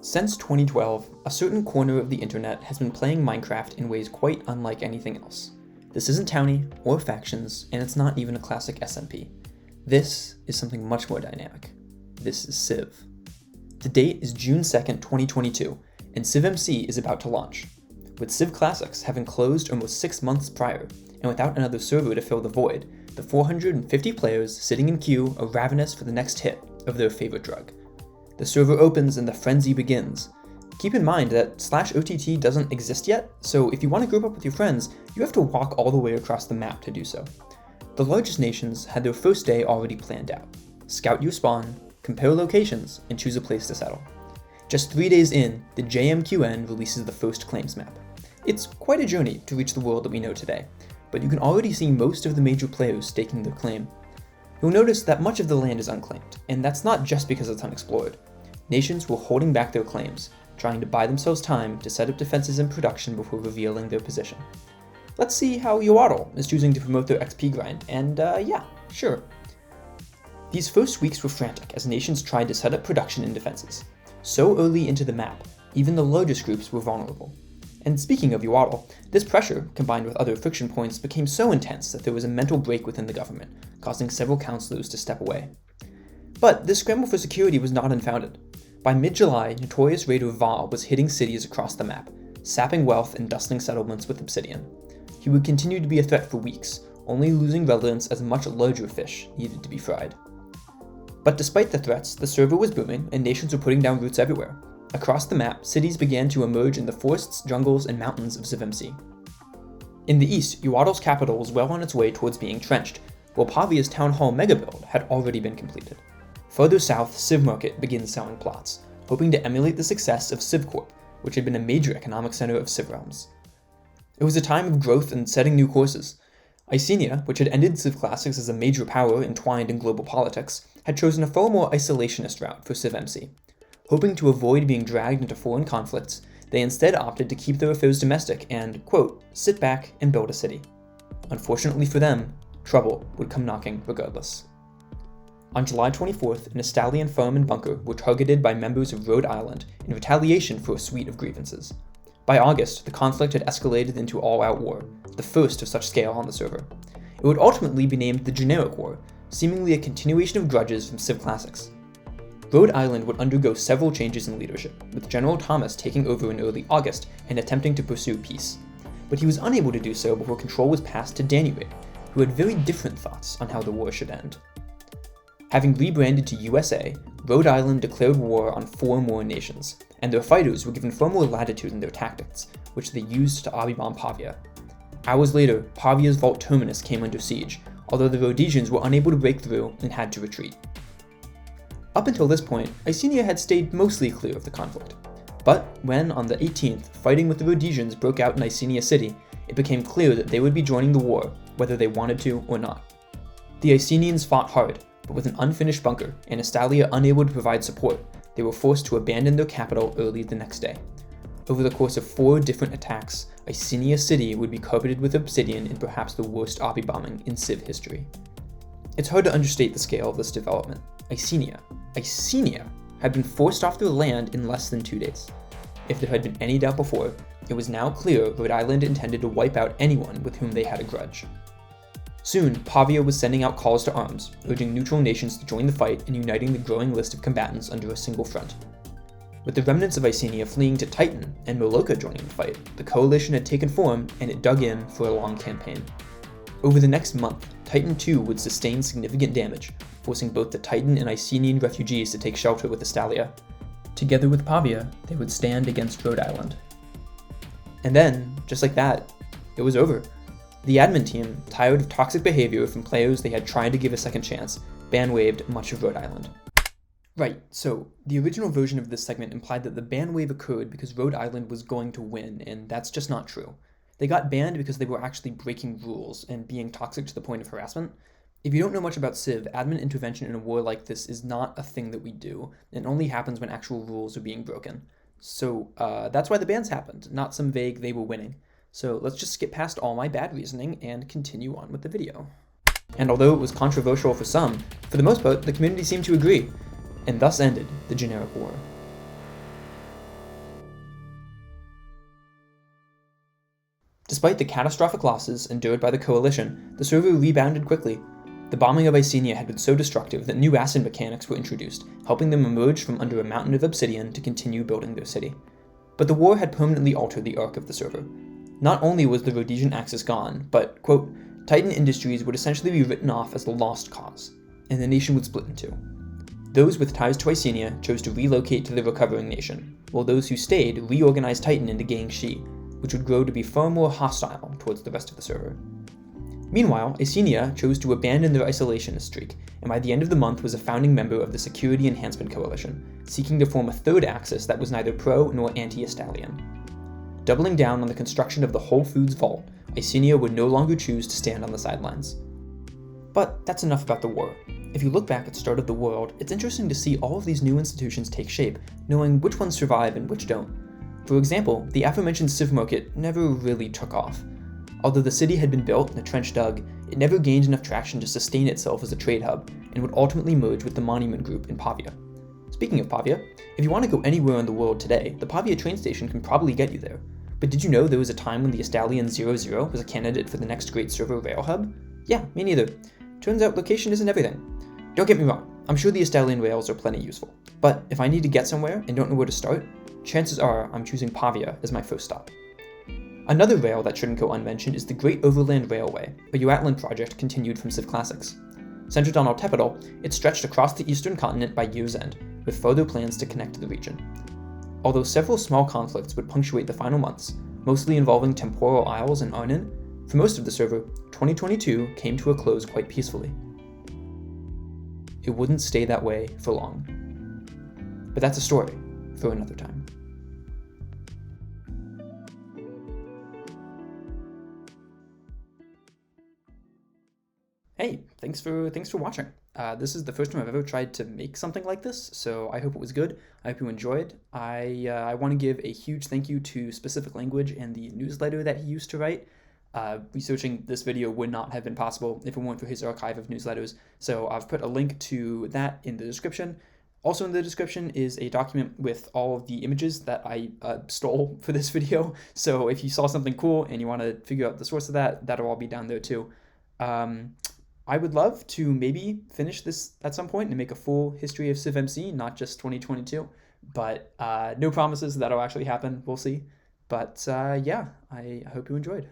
Since 2012, a certain corner of the internet has been playing Minecraft in ways quite unlike anything else. This isn't towny or factions, and it's not even a classic SMP. This is something much more dynamic. This is Civ. The date is June 2nd, 2022, and CivMC is about to launch. With Civ Classics having closed almost 6 months prior, and without another server to fill the void, the 450 players sitting in queue are ravenous for the next hit of their favorite drug. The server opens and the frenzy begins. Keep in mind that /OTT doesn't exist yet, so if you want to group up with your friends, you have to walk all the way across the map to do so. The largest nations had their first day already planned out. Scout your spawn, compare locations, and choose a place to settle. Just 3 days in, the JMQN releases the first claims map. It's quite a journey to reach the world that we know today, but you can already see most of the major players staking their claim. You'll notice that much of the land is unclaimed, and that's not just because it's unexplored. Nations were holding back their claims, trying to buy themselves time to set up defenses in production before revealing their position. Let's see how Yoadal is choosing to promote their XP grind, and yeah, sure. These first weeks were frantic as nations tried to set up production and defenses. So early into the map, even the largest groups were vulnerable. And speaking of Yoadal, this pressure, combined with other friction points, became so intense that there was a mental break within the government, causing several councillors to step away. But this scramble for security was not unfounded. By mid-July, notorious raider Val was hitting cities across the map, sapping wealth and dusting settlements with obsidian. He would continue to be a threat for weeks, only losing relevance as much larger fish needed to be fried. But despite the threats, the server was booming and nations were putting down roots everywhere. Across the map, cities began to emerge in the forests, jungles, and mountains of CivMC. In the east, Yoadal's capital was well on its way towards being trenched, while Pavia's town hall megabuild had already been completed. Further south, CivMarket begins selling plots, hoping to emulate the success of CivCorp, which had been a major economic center of Civ realms. It was a time of growth and setting new courses. Icenia, which had ended Civ Classics as a major power entwined in global politics, had chosen a far more isolationist route for CivMC. Hoping to avoid being dragged into foreign conflicts, they instead opted to keep their affairs domestic and, quote, sit back and build a city. Unfortunately for them, trouble would come knocking regardless. On July 24th, an Estalian farm and bunker were targeted by members of Rhode Island in retaliation for a suite of grievances. By August, the conflict had escalated into all-out war, the first of such scale on the server. It would ultimately be named the Generic War, seemingly a continuation of grudges from Civ Classics. Rhode Island would undergo several changes in leadership, with General Thomas taking over in early August and attempting to pursue peace. But he was unable to do so before control was passed to Danuate, who had very different thoughts on how the war should end. Having rebranded to USA, Rhode Island declared war on 4 more nations, and their fighters were given far more latitude in their tactics, which they used to bomb Pavia. Hours later, Pavia's vault terminus came under siege, although the Rhodesians were unable to break through and had to retreat. Up until this point, Icenia had stayed mostly clear of the conflict. But when, on the 18th, fighting with the Rhodesians broke out in Icenia City, it became clear that they would be joining the war, whether they wanted to or not. The Icenians fought hard, but with an unfinished bunker and Estalia unable to provide support, they were forced to abandon their capital early the next day. Over the course of 4 different attacks, Icenia City would be carpeted with obsidian in perhaps the worst obby bombing in Civ history. It's hard to understate the scale of this development. Icenia had been forced off their land in less than 2 days. If there had been any doubt before, it was now clear Rhode Island intended to wipe out anyone with whom they had a grudge. Soon, Pavia was sending out calls to arms, urging neutral nations to join the fight and uniting the growing list of combatants under a single front. With the remnants of Icenia fleeing to Titan and Moloka joining the fight, the coalition had taken form and it dug in for a long campaign. Over the next month, Titan II would sustain significant damage, forcing both the Titan and Icenian refugees to take shelter with Estalia. Together with Pavia, they would stand against Rhode Island. And then, just like that, it was over. The admin team, tired of toxic behavior from players they had tried to give a second chance, ban-waived much of Rhode Island. Right, so the original version of this segment implied that the ban wave occurred because Rhode Island was going to win, and that's just not true. They got banned because they were actually breaking rules and being toxic to the point of harassment. If you don't know much about Civ, admin intervention in a war like this is not a thing that we do, and only happens when actual rules are being broken. So that's why the bans happened, not some vague they were winning. So let's just skip past all my bad reasoning and continue on with the video. And although it was controversial for some, for the most part, the community seemed to agree, and thus ended the Generic War. Despite the catastrophic losses endured by the coalition, the server rebounded quickly. The bombing of Icenia had been so destructive that new acid mechanics were introduced, helping them emerge from under a mountain of obsidian to continue building their city. But the war had permanently altered the arc of the server. Not only was the Rhodesian axis gone, but, quote, Titan Industries would essentially be written off as the lost cause, and the nation would split in two. Those with ties to Icenia chose to relocate to the recovering nation, while those who stayed reorganized Titan into Gangxi, which would grow to be far more hostile towards the rest of the server. Meanwhile, Icenia chose to abandon their isolationist streak, and by the end of the month was a founding member of the Security Enhancement Coalition, seeking to form a third axis that was neither pro nor anti-Estalian. Doubling down on the construction of the Whole Foods Vault, Icenia would no longer choose to stand on the sidelines. But that's enough about the war. If you look back at the start of the world, it's interesting to see all of these new institutions take shape, knowing which ones survive and which don't. For example, the aforementioned Civ market never really took off. Although the city had been built and a trench dug, it never gained enough traction to sustain itself as a trade hub, and would ultimately merge with the Monument Group in Pavia. Speaking of Pavia, if you want to go anywhere in the world today, the Pavia train station can probably get you there. But did you know there was a time when the Estalian 00 was a candidate for the next great server rail hub? Yeah, me neither. Turns out location isn't everything. Don't get me wrong, I'm sure the Estalian rails are plenty useful. But if I need to get somewhere and don't know where to start, chances are I'm choosing Pavia as my first stop. Another rail that shouldn't go unmentioned is the Great Overland Railway, a Uatlan project continued from Civ Classics. Centered on Altepidal, it stretched across the eastern continent by year's end, with further plans to connect to the region. Although several small conflicts would punctuate the final months, mostly involving temporal isles and Arnon, for most of the server, 2022 came to a close quite peacefully. It wouldn't stay that way for long. But that's a story for another time. Hey, thanks for watching. This is the first time I've ever tried to make something like this, so I hope it was good. I hope you enjoyed. I want to give a huge thank you to Specificlanguage and the newsletter that he used to write. Researching this video would not have been possible if it weren't for his archive of newsletters, so I've put a link to that in the description. Also in the description is a document with all of the images that I stole for this video, so if you saw something cool and you want to figure out the source of that, that'll all be down there too. I would love to maybe finish this at some point and make a full history of CivMC, not just 2022, but no promises that'll actually happen. We'll see. But yeah, I hope you enjoyed.